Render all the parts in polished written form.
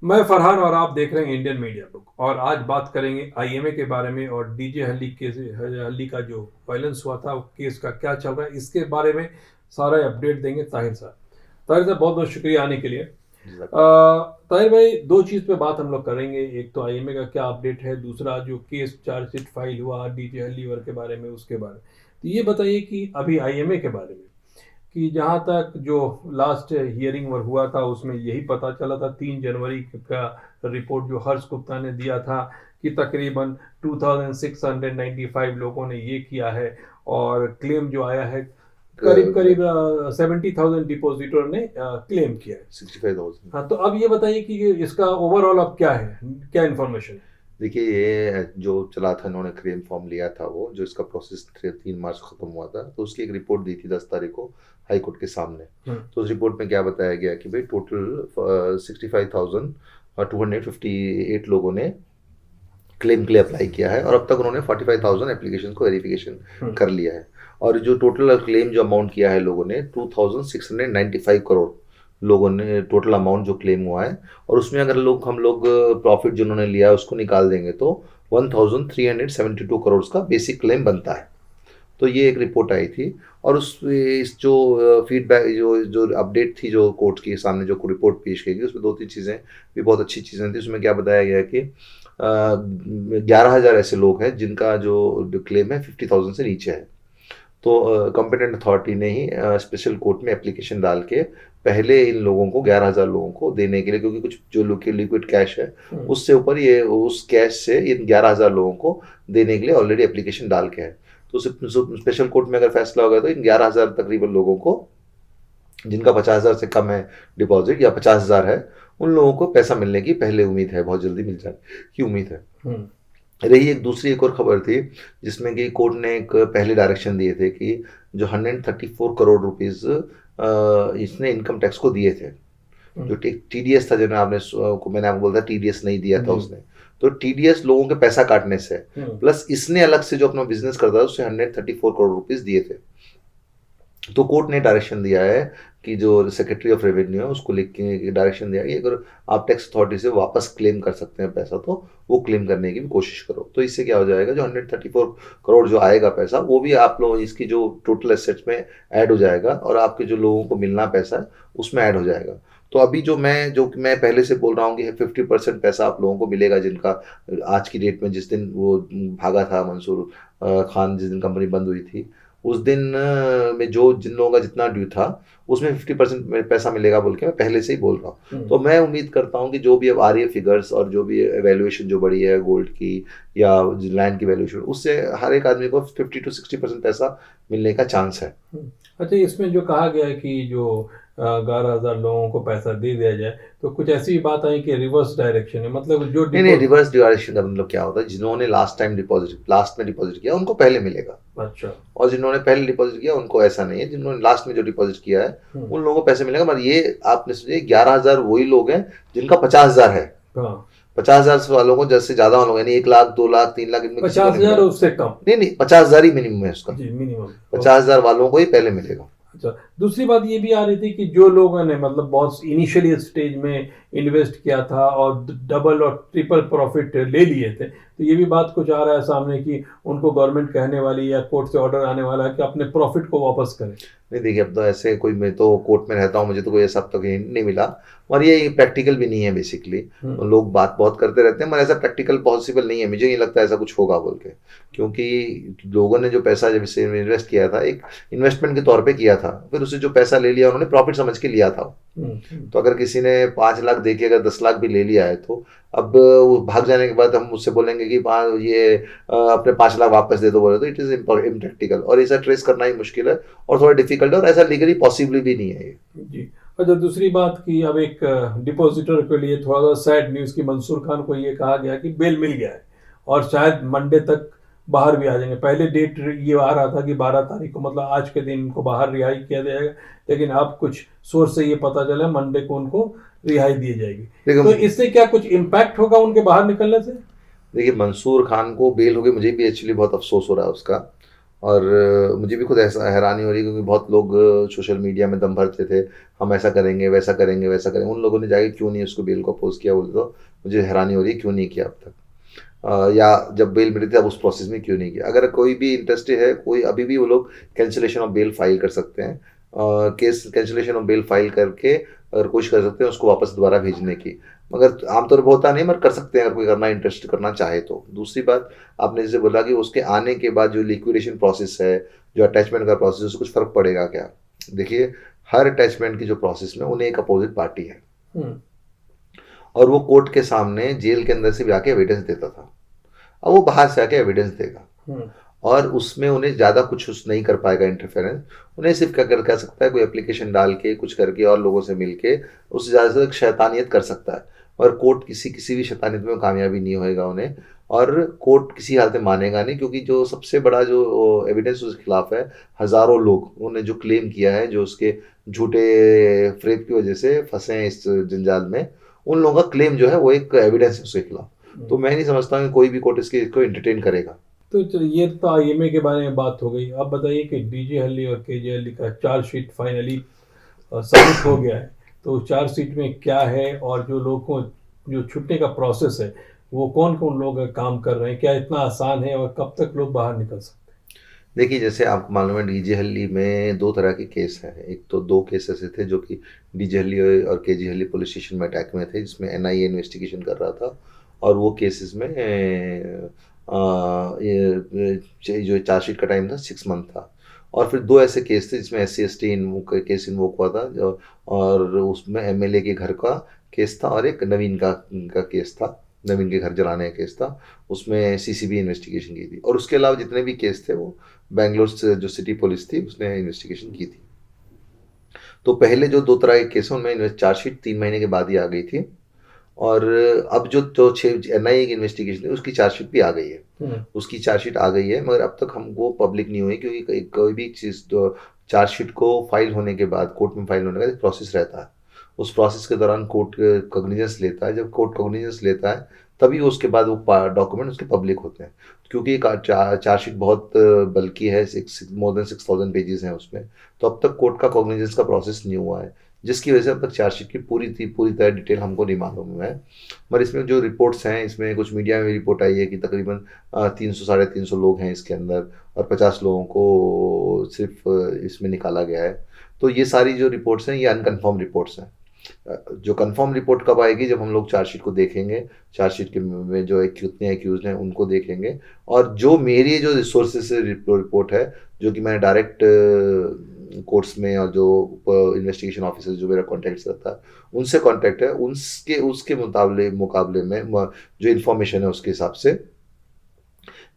मैं फरहान और आप देख रहे हैं इंडियन मीडिया बुक। और आज बात करेंगे आईएमए के बारे में और डीजे हल्ली का जो वायलेंस हुआ था, वो केस का क्या चल रहा है, इसके बारे में सारा अपडेट देंगे ताहिर साहब। ताहिर साहब, बहुत बहुत शुक्रिया आने के लिए। ताहिर भाई, दो चीज़ पे बात हम लोग करेंगे। एक तो आईएमए का क्या अपडेट है, दूसरा जो केस चार्जशीट फाइल हुआ डीजे हल्लीवर के बारे में, उसके बारे में। तो ये बताइए कि अभी आईएमए के बारे में, कि जहाँ तक जो लास्ट हियरिंग हुआ था उसमें यही पता चला था 3 जनवरी का रिपोर्ट जो हर्ष गुप्ता ने दिया था कि तकरीबन 2695 लोगों ने ये किया है। और क्लेम जो आया है करीब करीब 70,000 डिपोजिटर ने क्लेम किया है। 65,000। हाँ, तो अब ये बताइए कि इसका ओवरऑल अब क्या है, क्या इन्फॉर्मेशन है। देखिए, ये जो चला था, इन्होंने क्लेम फॉर्म लिया था, वो जो इसका प्रोसेस 3 मार्च खत्म हुआ था, तो उसकी एक रिपोर्ट दी थी 10 तारीख को हाई कोर्ट के सामने। तो उस रिपोर्ट में क्या बताया गया कि भाई टोटल 65,258 लोगों ने क्लेम के लिए अप्लाई किया है, और अब तक उन्होंने 45,000 एप्लीकेशन को वेरिफिकेशन कर लिया है। और जो टोटल क्लेम जो अमाउंट किया है लोगों ने 2,695 करोड़ लोगों ने टोटल अमाउंट जो क्लेम हुआ है। और उसमें अगर हम लोग प्रॉफिट जिन्होंने लिया है उसको निकाल देंगे तो 1,372 करोड़ का बेसिक क्लेम बनता है। तो ये एक रिपोर्ट आई थी। और इस जो फीडबैक जो जो अपडेट थी जो कोर्ट के सामने जो रिपोर्ट पेश की गई, उसमें 2-3 चीज़ें भी बहुत अच्छी चीज़ें थी। उसमें क्या बताया गया कि 11,000 ऐसे लोग हैं जिनका जो क्लेम है 50,000 से नीचे है। तो कॉम्पिटेंट अथॉरिटी ने ही स्पेशल कोर्ट में एप्लीकेशन डाल के पहले इन लोगों को 11,000 लोगों को देने के लिए, क्योंकि कुछ जो लिक्विड कैश है उससे ऊपर ये उस कैश से इन 11,000 लोगों को देने के लिए ऑलरेडी एप्लीकेशन डाल के है। तो स्पेशल कोर्ट में अगर फैसला होगा तो इन 11,000 तकरीबन लोगों को, जिनका 50,000 से कम है डिपॉजिट या 50,000 है, उन लोगों को पैसा मिलने की पहले उम्मीद है, बहुत जल्दी मिल जाए की उम्मीद है। रही एक दूसरी एक और खबर थी जिसमें कि कोर्ट ने एक पहले डायरेक्शन दिए थे कि जो 134 करोड़ रुपीस इसने इनकम टैक्स को दिए थे, जो टीडीएस था, जो मैंने आपको बोला था टीडीएस नहीं दिया था उसने। तो टीडीएस लोगों के पैसा काटने से प्लस इसने अलग से जो अपना बिजनेस करता है उससे 134 करोड़ रुपीस दिए थे। तो कोर्ट ने डायरेक्शन दिया है कि जो सेक्रेटरी ऑफ रेवेन्यू है उसको लिख के डायरेक्शन दिया कि अगर आप टैक्स अथॉरिटी से वापस क्लेम कर सकते हैं पैसा तो वो क्लेम करने की भी कोशिश करो। तो इससे क्या हो जाएगा, जो 134 करोड़ जो आएगा पैसा वो भी आप लोग इसकी जो टोटल एसेट्स में ऐड हो जाएगा, और आपके जो लोगों को मिलना पैसा है उसमें ऐड हो जाएगा। तो अभी जो मैं पहले से बोल रहा हूँ कि 50% पैसा आप लोगों को मिलेगा, जिनका आज की डेट में जिस दिन वो भागा था मंसूर खान, जिस दिन कंपनी बंद हुई थी, उस दिन में जो जिन लोगों का जितना ड्यू था उसमें 50% पैसा मिलेगा बोल के मैं पहले से ही बोल रहा हूँ। तो मैं उम्मीद करता हूँ कि जो भी अब आ रही है फिगर्स और जो भी वैल्यूएशन जो बढ़ी है गोल्ड की या लैंड की वैल्यूएशन, उससे हर एक आदमी को 50 to 60% पैसा मिलने का चांस है। अच्छा, इसमें जो कहा गया है कि जो 11,000 लोगों को पैसा दे दिया जाए, तो कुछ ऐसी भी बात आई कि रिवर्स डायरेक्शन है, मतलब जो नहीं, रिवर्स डायरेक्शन का मतलब क्या होता है, जिन्होंने लास्ट में डिपॉजिट किया उनको पहले मिलेगा। अच्छा। और जिन्होंने पहले डिपॉजिट किया उनको ऐसा नहीं है, जिन्होंने लास्ट में जो डिपॉजिट किया है उन लोगों को पैसे मिलेगा। मगर ये आपने सोचिए 11,000 वही लोग हैं जिनका 50,000 है। 50,000 वालों को जैसे ज्यादा वालों यानी 1 लाख 2 लाख 3 लाख, इनमें 50,000 उससे कम नहीं 50,000 ही मिनिमम है उसका। मिनिमम 50,000 वालों को ही पहले मिलेगा। अच्छा, दूसरी बात ये भी आ रही थी कि जो लोगों ने मतलब बहुत इनिशियली स्टेज में इन्वेस्ट किया था और डबल और ट्रिपल प्रॉफिट ले लिए थे, तो ये भी बात कुछ आ रहा है सामने कि उनको गवर्नमेंट कहने वाली या कोर्ट से ऑर्डर आने वाला है कि अपने प्रॉफिट को वापस करें। नहीं, देखिए, अब तो ऐसे कोई, मैं तो कोर्ट में रहता हूँ, मुझे तो कोई ऐसा अब तक नहीं मिला, और ये प्रैक्टिकल भी नहीं है बेसिकली। तो लोग बात बहुत करते रहते हैं मगर ऐसा प्रैक्टिकल पॉसिबल नहीं है, मुझे नहीं लगता ऐसा कुछ होगा बोल के। क्योंकि लोगों ने जो पैसा जब इसे इन्वेस्ट किया था एक इन्वेस्टमेंट के तौर पे किया था, फिर उससे जो पैसा ले लिया उन्होंने प्रॉफिट समझ के लिया था। तो अगर किसी ने 5 लाख दे के अगर 10 लाख भी ले लिया है तो अब वो भाग जाने के बाद हम उससे बोलेंगे कि ये अपने 5 लाख वापस दे दो बोले, तो इट इज़ इम्प्रैक्टिकल और ऐसा ट्रेस करना ही मुश्किल है और थोड़ा डिफिकल्ट है, और ऐसा लीगली पॉसिबल भी नहीं है ये जी। अच्छा, दूसरी बात की अब एक डिपॉजिटर के लिए थोड़ा सा सैड न्यूज़ की मंसूर खान को ये कहा गया कि बेल मिल गया है और शायद मंडे तक बाहर भी आ जाएंगे। पहले डेट ये आ रहा था कि 12 तारीख को, मतलब आज के दिन इनको बाहर रिहाई किया जाएगा, लेकिन अब कुछ सोर्स से ये पता चला मंडे को उनको रिहाई दी जाएगी। तो इससे क्या कुछ इम्पैक्ट होगा उनके बाहर निकलने से? देखिए, मंसूर खान को बेल हो गई, मुझे भी एक्चुअली बहुत अफसोस हो रहा है उसका। और मुझे भी खुद ऐसा हैरानी हो रही है क्योंकि बहुत लोग सोशल मीडिया में दम भरते थे, हम ऐसा करेंगे वैसा करेंगे वैसा करेंगे। उन लोगों ने जाके क्यों नहीं उसको बेल को अपोज किया, बोले तो मुझे हैरानी हो रही है क्यों नहीं किया अब तक। या जब बेल मिली थी अब उस प्रोसेस में क्यों नहीं किया। अगर कोई भी इंटरेस्टेड है कोई, अभी भी वो लोग कैंसिलेशन ऑफ बेल फाइल कर सकते हैं। Case cancellation of bail file करके अगर कोशिश कर सकते हैं उसको वापस दोबारा भेजने की, मगर आमतौर पर होता नहीं, मगर कर सकते हैं अगर कोई करना इंटरेस्ट करना चाहे तो। दूसरी बात, आपने जैसे बोला कि उसके आने के बाद जो लिक्विडेशन प्रोसेस है, जो अटैचमेंट का प्रोसेस है, उससे कुछ फर्क पड़ेगा क्या? देखिए, हर अटैचमेंट की जो प्रोसेस में उन्हें एक अपोजिट पार्टी है हम्म। और वो कोर्ट के सामने जेल के अंदर से भी आके एविडेंस देता था। अब वो बाहर से आके एविडेंस देगा हम्म। और उसमें उन्हें ज़्यादा कुछ उस नहीं कर पाएगा इंटरफेरेंस। उन्हें सिर्फ क्या कर सकता है, कोई एप्लीकेशन डाल के कुछ करके और लोगों से मिल के उससे ज़्यादा से ज़्यादा शैतानियत कर सकता है। और कोर्ट किसी भी शैतानियत में कामयाबी नहीं होएगा उन्हें, और कोर्ट किसी हालत में मानेगा नहीं, क्योंकि जो सबसे बड़ा जो एविडेंस उसके खिलाफ है, हज़ारों लोग उन्होंने जो क्लेम किया है, जो उसके झूठे फ्रेब की वजह से फंसे हैं इस जंजाल में, उन लोगों का क्लेम जो है वो एक एविडेंस है उसके खिलाफ। तो मैं नहीं समझता हूँ कि कोई भी कोर्ट इसको एंटरटेन करेगा। तो ये तो आईएमए के बारे में बात हो गई। अब बताइए कि डीजे हल्ली और केजे हल्ली का चार्जशीट फाइनली सबमिट हो गया है, तो चार्जशीट में क्या है और जो लोगों जो छुट्टे का प्रोसेस है वो कौन कौन लोग काम कर रहे हैं, क्या इतना आसान है और कब तक लोग बाहर निकल सकते देखिए, जैसे आपको मालूम है डीजे हल्ली में दो तरह के केस हैं। एक तो दो केस ऐसे थे जो कि डीजे हल्ली और केजी हल्ली पुलिस स्टेशन में अटैक में थे, जिसमें एनआईए इन्वेस्टिगेशन कर रहा था। और वो केसेस में ये जो चार्जशीट का टाइम था 6 मंथ था। और फिर दो ऐसे केस थे जिसमें SC/ST केस इन्वोक हुआ था, और उसमें एमएलए के घर का केस था और एक नवीन का केस था, नवीन के घर जलाने का केस था। उसमें सीसीबी इन्वेस्टिगेशन की थी, और उसके अलावा जितने भी केस थे वो बेंगलोर से जो सिटी पुलिस थी उसने इन्वेस्टिगेशन की थी। तो पहले जो दो तरह के केस हैं उनमें चार्जशीट 3 महीने के बाद ही आ गई थी। और अब जो 6 NIA की इन्वेस्टिगेशन है उसकी चार्जशीट भी आ गई है। हैं? उसकी चार्जशीट आ गई है, मगर अब तक हमको पब्लिक नहीं हुई, क्योंकि कोई भी चीज़ तो चार्जशीट को फाइल होने के बाद, कोर्ट में फाइल होने के बाद प्रोसेस रहता है। उस प्रोसेस के दौरान कोर्ट कॉग्निजेंस लेता है। जब कोर्ट कॉग्निजेंस लेता है तभी उसके बाद वो डॉक्यूमेंट उसके पब्लिक होते हैं। क्योंकि चार्जशीट बहुत बल्कि है, मोर देन 6,000 पेजेस हैं उसमें, तो अब तक कोर्ट का कॉग्निजेंस का प्रोसेस नहीं हुआ है, जिसकी वजह से अब तक चार्जशीट की पूरी तरह डिटेल हमको नहीं मालूम है। पर इसमें जो रिपोर्ट्स हैं, इसमें कुछ मीडिया में रिपोर्ट आई है कि तकरीबन 300 साढ़े 300 लोग हैं इसके अंदर, और 50 लोगों को सिर्फ इसमें निकाला गया है। तो ये सारी जो रिपोर्ट्स हैं ये अनकन्फर्म रिपोर्ट्स हैं। जो कंफर्म रिपोर्ट कब आएगी, जब हम लोग चार्जशीट को देखेंगे, चार्जशीट के में जो कितने एक्यूज हैं उनको देखेंगे। और जो मेरी जो रिसोर्सेज से रिपोर्ट है, जो कि मैंने डायरेक्ट कोर्ट्स में और जो इन्वेस्टिगेशन ऑफिसर जो मेरा कॉन्टैक्ट रहता है उनसे कॉन्टैक्ट है, उसके उसके मुकाबले में जो इन्फॉर्मेशन है उसके हिसाब से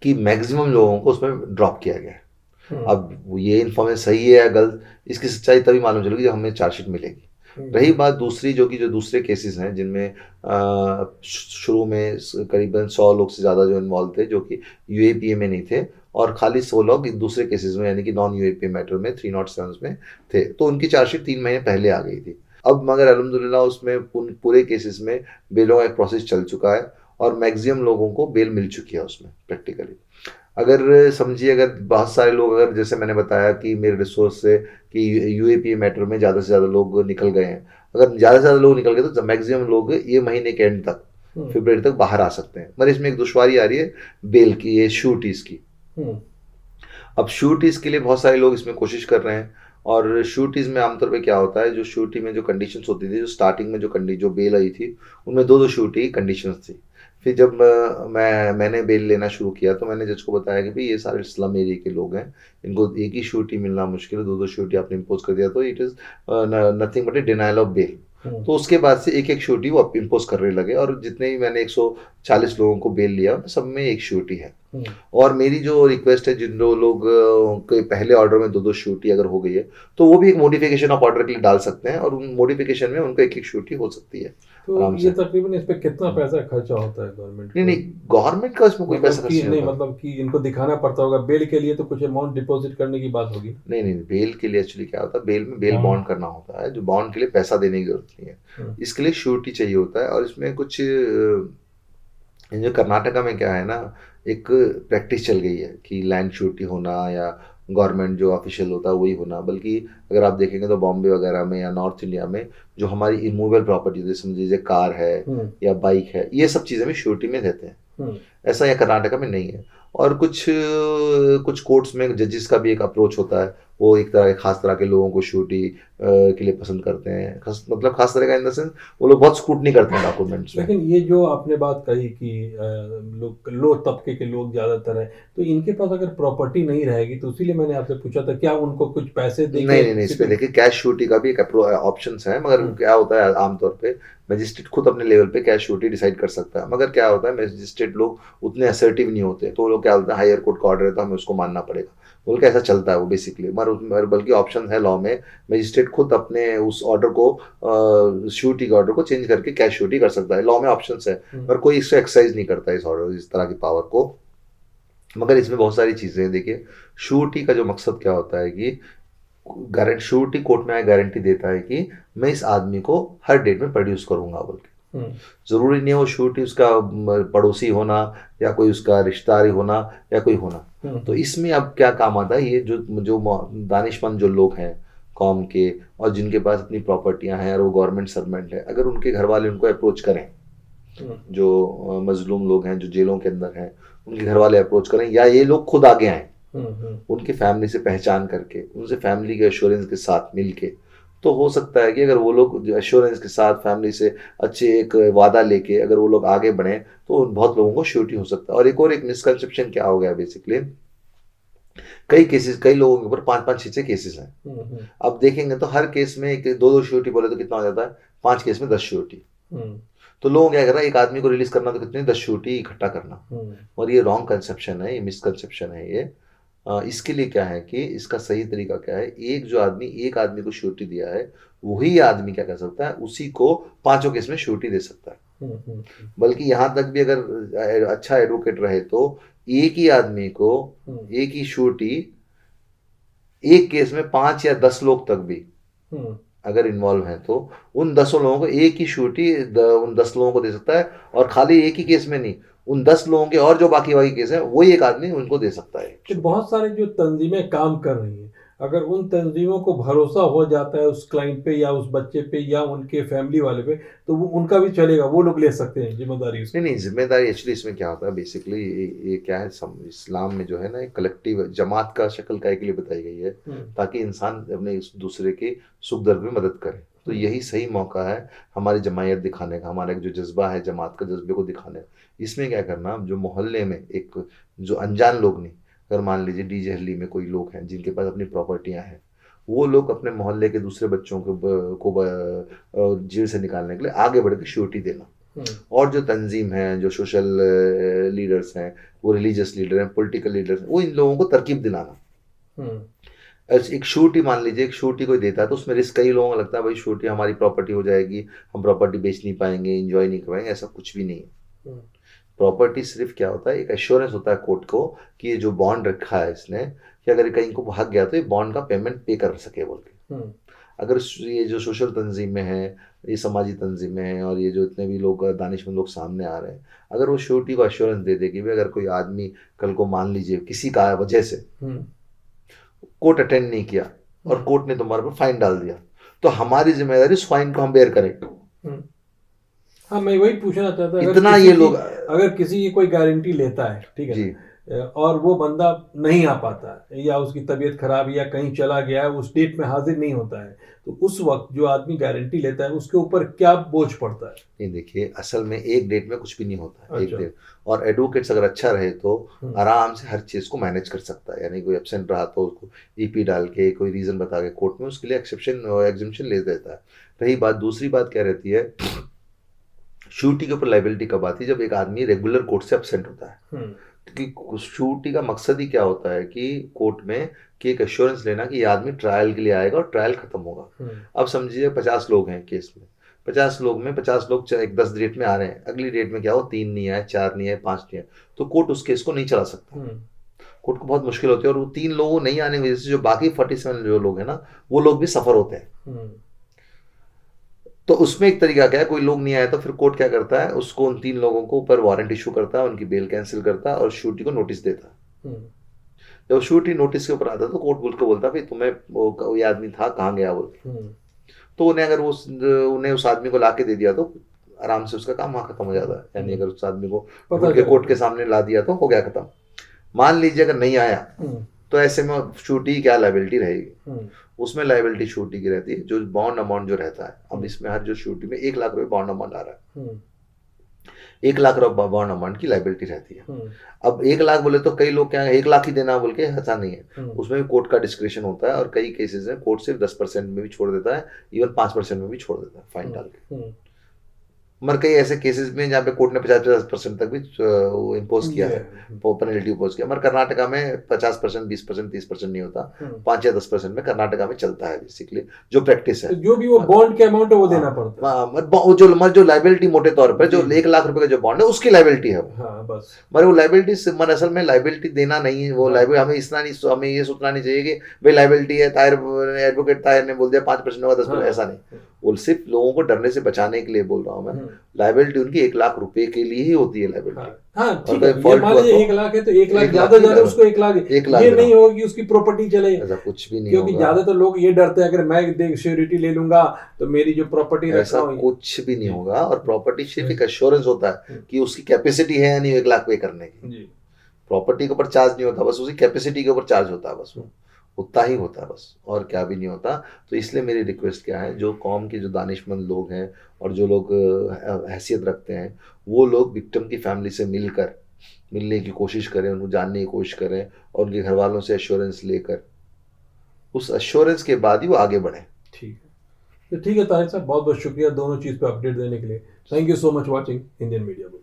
कि मैक्सिमम लोगों को उसमें ड्रॉप किया गया है। अब ये इन्फॉर्मेशन सही है या गलत, इसकी सच्चाई तभी मालूम चलेगी जब हमें चार्जशीट मिलेगी। रही बात दूसरी, जो कि जो दूसरे केसेस हैं जिनमें शुरू में करीबन 100 लोग से ज़्यादा जो इन्वॉल्व थे, जो कि यूएपीए में नहीं थे, और खाली 100 लोग दूसरे केसेस में यानी कि नॉन यूएपीए मैटर में 307 में थे, तो उनकी चार्जशीट 3 महीने पहले आ गई थी। अब मगर अल्हम्दुलिल्लाह उसमें पूरे केसेस में बेलों का एक प्रोसेस चल चुका है और मैक्सिमम लोगों को बेल मिल चुकी है उसमें प्रैक्टिकली। अगर समझिए, अगर बहुत सारे लोग, अगर जैसे मैंने बताया कि मेरे रिसोर्स से कि यूएपीए मैटर में ज़्यादा से ज़्यादा लोग निकल गए हैं, अगर ज़्यादा से ज़्यादा लोग निकल गए तो मैक्सिमम लोग ये महीने के एंड तक, फरवरी तक बाहर आ सकते हैं। मगर इसमें एक दुश्वारी आ रही है बेल की, ये श्योरिटीज़ की। अब श्योरिटीज़ के लिए बहुत सारे लोग इसमें कोशिश कर रहे हैं, और श्योरिटीज़ में आमतौर पे क्या होता है, जो श्योरिटी में जो कंडीशंस होती थी, जो स्टार्टिंग में जो बेल आई थी उनमें दो श्योरिटी कंडीशंस थी। फिर जब मैंने बेल लेना शुरू किया तो मैंने जज को बताया कि भाई ये सारे स्लम एरिया के लोग हैं, इनको एक ही श्योरिटी मिलना मुश्किल है, दो श्योरिटी आपने इम्पोज कर दिया तो it is nothing but a denial of bail. तो उसके बाद से एक श्योरिटी वो इम्पोज करने लगे, और जितने भी मैंने 140 लोगों को बेल लिया सब में एक श्योरिटी है। और मेरी जो रिक्वेस्ट है, जिन लोग के पहले ऑर्डर में दो श्योरिटी अगर हो गई है तो वो भी एक मॉडिफिकेशन ऑफ ऑर्डर के लिए डाल सकते हैं, और उन मॉडिफिकेशन में उनको एक श्योरिटी हो सकती है। तो ये तकरीबन इस पे कितना पैसा खर्चा होता है गवर्नमेंट को? नहीं, गवर्नमेंट का इसमें कोई पैसा खर्च नहीं होता। मतलब कि इनको दिखाना पड़ता होगा बेल के लिए, तो कुछ अमाउंट डिपॉजिट करने की बात होगी। नहीं, बेल के लिए एक्चुअली क्या होता है, बेल में बेल बॉन्ड करना होता है, जो बॉन्ड के लिए पैसा देने की जरूरत नहीं है, इसके लिए श्योरिटी चाहिए होता है। और इसमें कुछ जो कर्नाटका में क्या है ना, एक प्रैक्टिस चल गई है कि लैंड श्योरिटी होना या गवर्नमेंट जो ऑफिशियल होता है वही होना, बल्कि अगर आप देखेंगे तो बॉम्बे वगैरह में या नॉर्थ इंडिया में जो हमारी इमूवेबल प्रॉपर्टी जैसे समझ लीजिए कार है या बाइक है, ये सब चीज़ें भी श्योरिटी में रहते हैं। ऐसा यहाँ कर्नाटका में नहीं है। और कुछ कुछ कोर्ट्स में जजेस का भी एक अप्रोच होता है, वो एक तरह खास तरह के लोगों को श्योरिटी के लिए पसंद करते हैं, मतलब खास तरह का इन द सेंस वो लोग बहुत स्क्रूटनी करते हैं डॉक्यूमेंट्स में। लेकिन ये जो आपने बात कही कि लोग लो तबके के लोग ज़्यादातर हैं, तो इनके पास अगर प्रॉपर्टी नहीं रहेगी तो इसीलिए मैंने आपसे पूछा था क्या उनको कुछ पैसे दे नहीं नहीं नहीं, इस पे देखिए कैश श्योरिटी का भी एक ऑप्शन है, मगर क्या होता है आमतौर पे मजिस्ट्रेट खुद अपने लेवल पे कैश श्योरिटी डिसाइड कर सकता है, मगर क्या होता है मजिस्ट्रेट लोग उतने असर्टिव नहीं होते, तो वो लोग क्या होता है हायर कोर्ट का ऑर्डर है तो हमें उसको मानना पड़ेगा बोल के ऐसा चलता है वो बेसिकली। मगर बल्कि ऑप्शन है लॉ में, मजिस्ट्रेट खुद अपने उस ऑर्डर को श्योरिटी के ऑर्डर को चेंज करके कैश श्योरिटी कर सकता है, लॉ में ऑप्शन है, पर कोई इससे एक्सरसाइज नहीं करता इस ऑर्डर इस तरह की पावर को। मगर इसमें बहुत सारी चीज़ें हैं। देखिए श्योरिटी का जो मकसद क्या होता है कि गारंटी, श्योरिटी कोर्ट में गारंटी देता है कि मैं इस आदमी को हर डेट में प्रोड्यूस करूंगा बोल के। जरूरी नहीं है वो श्योरिटी उसका पड़ोसी होना या कोई उसका रिश्तेदारी होना या कोई होना। तो इसमें अब क्या काम आता है, ये जो जो दानिशमंद जो लोग हैं कौम के और जिनके पास अपनी प्रॉपर्टियां हैं और वो गवर्नमेंट सर्वेंट है, अगर उनके घर वाले उनको अप्रोच करें, जो मजलूम लोग हैं जो जेलों के अंदर हैं उनके घर वाले अप्रोच करें या ये लोग खुद आगे आए उनकी फैमिली से पहचान करके उनसे फैमिली के एश्योरेंस के साथ मिलके, तो हो सकता है कि अगर वो लोग एश्योरेंस के साथ फैमिली से अच्छे एक वादा लेके अगर वो लोग आगे बढ़े तो बहुत लोगों को श्योरिटी हो सकता है। और एक मिसकंसेप्शन क्या हो गया बेसिकली, कई लोगों के ऊपर 5-5-6 केसेस हैं। अब देखेंगे तो हर केस में 2-2 श्योरिटी बोले तो कितना हो जाता है, 5 केस में 10 श्योरिटी। तो लोग क्या कर रहा है, एक आदमी को रिलीज करना तो कितने 10 श्योरिटी इकट्ठा करना, और ये रॉन्ग कंसेप्शन है, ये मिसकंसेप्शन है ये। इसके लिए क्या है कि इसका सही तरीका क्या है, एक आदमी को श्योरिटी दिया है वही आदमी क्या कर सकता है, उसी को 5 केस में श्योरिटी दे सकता है। बल्कि यहाँ तक भी अगर अच्छा एडवोकेट रहे तो एक ही आदमी को एक ही श्योरिटी एक केस में 5 या 10 लोग तक भी अगर इन्वॉल्व हैं तो उन 10 लोगों को एक ही श्योरिटी उन 10 लोगों को दे सकता है, और खाली एक ही केस में नहीं, उन 10 लोगों के और जो बाकी केस हैं वही एक आदमी उनको दे सकता है। तो बहुत सारे जो तंजीमें काम कर रही हैं, अगर उन तंजीमों को भरोसा हो जाता है उस क्लाइंट पे या उस बच्चे पे या उनके फैमिली वाले पे, तो वो उनका भी चलेगा, वो लोग ले सकते हैं जिम्मेदारी। नहीं, जिम्मेदारी एक्चुअली इसमें क्या होता है बेसिकली, ये क्या है इस्लाम में जो है ना, एक कलेक्टिव जमात का शक्ल का के लिए बताई गई है ताकि इंसान अपने दूसरे के सुख दर्द में मदद करे। तो यही सही मौका है हमारी जमायत दिखाने का, हमारा एक जो जज्बा है जमात का, जज्बे को दिखाने का। इसमें क्या करना, जो मोहल्ले में एक जो अनजान लोग नहीं, अगर मान लीजिए डीजे हल्ली में कोई लोग हैं जिनके पास अपनी प्रॉपर्टियां हैं, वो लोग अपने मोहल्ले के दूसरे बच्चों को जेल से निकालने के लिए आगे बढ़ के श्योरिटी देना। और जो तंजीम है, जो सोशल लीडर्स हैं, वो रिलीजियस लीडर हैं, पॉलिटिकल लीडर्स हैं, वो इन लोगों को तरकीब दिलाना। एक श्योरिटी मान लीजिए, एक श्योरिटी कोई देता है तो उसमें रिस्क कई लोगों को लगता है भाई श्योरिटी हमारी प्रॉपर्टी हो जाएगी, हम प्रॉपर्टी बेच नहीं पाएंगे, इंजॉय नहीं कर पाएंगे। ऐसा कुछ भी नहीं है। प्रॉपर्टी सिर्फ क्या होता है, एक एश्योरेंस होता है कोर्ट को कि ये जो बॉन्ड रखा है इसने, कि अगर कहीं को भाग गया तो ये बॉन्ड का पेमेंट पे कर सके बोल के। अगर ये जो सोशल तंजीमें हैं, ये समाजी तंजीमें हैं, और ये जो इतने भी लोग दानिशमंद लोग सामने आ रहे हैं, अगर वो श्योरिटी को एश्योरेंस दे दे कि भाई अगर कोई आदमी कल को मान लीजिए किसी का वजह से कोर्ट अटेंड नहीं किया और कोर्ट ने तुम्हारे पर फाइन डाल दिया, तो हमारी जिम्मेदारी उस फाइन को हम बेयर करें। हाँ, मैं वही पूछना चाहता था, इतना ये लोग अगर किसी की कोई गारंटी लेता है, ठीक है, और वो बंदा नहीं आ पाता या उसकी तबीयत खराब या कहीं चला गया है, उस डेट में हाजिर नहीं होता है, तो उस वक्त जो आदमी गारंटी लेता है उसके ऊपर क्या बोझ पड़ता है? नहीं, देखिए असल में एक डेट में कुछ भी नहीं होता है। अच्छा। एक डेट, और एडवोकेट्स अगर अच्छा रहे तो आराम से हर चीज़ को मैनेज कर सकता है। यानी कोई एब्सेंट रहा तो उसको ईपी डाल के कोई रीज़न बता के कोर्ट में उसके लिए एग्जेम्पशन ले देता है। रही बात, दूसरी बात क्या रहती है, श्योरिटी के ऊपर लाइबिलिटी कब आती है, जब एक आदमी रेगुलर कोर्ट से एब्सेंट होता है। क्योंकि श्योरिटी का मकसद ही क्या होता है कि कोर्ट में कि एक एश्योरेंस लेना कि ये आदमी ट्रायल के लिए आएगा और ट्रायल खत्म होगा। अब समझिए 50 लोग हैं केस में, 50 लोग में 50 लोग एक 10 डेट में आ रहे हैं, अगली डेट में क्या हो 3 नहीं आए, 4 नहीं आए, 5 नहीं आए, तो कोर्ट उस केस को नहीं चला सकता। कोर्ट को बहुत मुश्किल होती है, और वो 3 लोगों नहीं आने की वजह से जो बाकी 47 जो लोग हैं ना, वो लोग भी सफर होते हैं। तो उसमें एक तरीका क्या है, कोई लोग नहीं आया तो फिर कोर्ट क्या करता है, उसको उन 3 लोगों को ऊपर वारंट इशू करता है, उनकी बेल कैंसिल करता है और श्योरिटी को नोटिस देता है। हम्म, जब श्योरिटी नोटिस के ऊपर आता है तो कोर्ट बोल को बोलता है भाई तुम्हें वो ये आदमी था कहाँ गया बोल के। हम्म, तो उन्हें अगर उन्हें उस आदमी को ला के दे दिया तो आराम से उसका काम वहाँ खत्म हो जाता है। यानी अगर उस आदमी को पता ढूंढ के चला। कोर्ट के सामने ला दिया तो हो गया खत्म। मान लीजिए अगर नहीं आया तो ऐसे में श्योरिटी की क्या लाइबिलिटी रहेगी, उसमें लाइबिलिटी श्योरिटी की रहती है जो बॉन्ड अमाउंट जो रहता है। अब इसमें हर जो श्योरिटी में 1 लाख रुपए बॉन्ड अमाउंट आ रहा है, 1 लाख रुपए बॉन्ड अमाउंट की लाइबिलिटी रहती है। अब 1 लाख बोले तो कई लोग क्या 1 लाख ही देना बोल के ऐसा नहीं है, उसमें भी कोर्ट का डिस्क्रिप्शन होता है और कई केसेस में कोर्ट सिर्फ 10% में भी छोड़ देता है, इवन 5% में भी छोड़ देता है फाइन डाल के। मगर कई ऐसे केसेस में जहाँ पे कोर्ट ने 50% तक भी इम्पोज किया है, पेनल्टी इम्पोज किया। मगर कर्नाटका में 50%, 20%, 30% नहीं होता, 5 या 10% में कर्नाटका में चलता है बेसिकली जो प्रैक्टिस है। तो जो भी वो बॉन्ड के अमाउंट है वो देना पड़ता है। जो लाइबिलिटी मोटे तौर पर जो 1 लाख रुपए का जो बॉन्ड है उसकी लाइबिलिटी है बस। मगर वो लाइबिलिटी असल में लाइबिलिटी देना नहीं है वो लाइबिलिटी। हमें इतना नहीं, हमें ये सोचना नहीं चाहिए कि भाई लाइबिलिटी है, एडवोकेट ताहिर ने बोल दिया 5% होगा 10%, ऐसा नहीं। वो सिर्फ लोगों को डरने से बचाने के लिए बोल रहा हूँ मैं। लाइबिलिटी उनकी 1 लाख रुपए के लिए ही होती है लाइबिलिटी। ठीक है, ये मान लीजिए 1 लाख है तो 1 लाख ज्यादा उसको 1 लाख ये नहीं होगा कि उसकी प्रॉपर्टी चले, ऐसा कुछ भी नहीं क्योंकि होगा। ज्यादातर लोग ये डरते हैं अगर मैं श्योरिटी ले लूंगा तो मेरी जो प्रॉपर्टी ऐसा कुछ भी नहीं होगा। और प्रॉपर्टी सिर्फ एक एश्योरेंस होता है कि उसकी कैपेसिटी है या नहीं 1 लाख पे करने की। प्रॉपर्टी के ऊपर चार्ज नहीं होता, बस उसकी कैपेसिटी के ऊपर चार्ज होता है, बस उतना ही होता है बस, और क्या भी नहीं होता। तो इसलिए मेरी रिक्वेस्ट क्या है, जो कौम के जो दानिशमंद लोग हैं और जो लोग हैसियत रखते हैं वो लोग विक्टिम की फैमिली से मिलने की कोशिश करें, उनको जानने की कोशिश करें और उनके घर वालों से एश्योरेंस लेकर उस एश्योरेंस के बाद ही वो आगे बढ़े। ठीक है, तो ठीक है ताहिर साहब, बहुत बहुत शुक्रिया दोनों चीज़ पे अपडेट देने के लिए। Thank you so much watching Indian media book.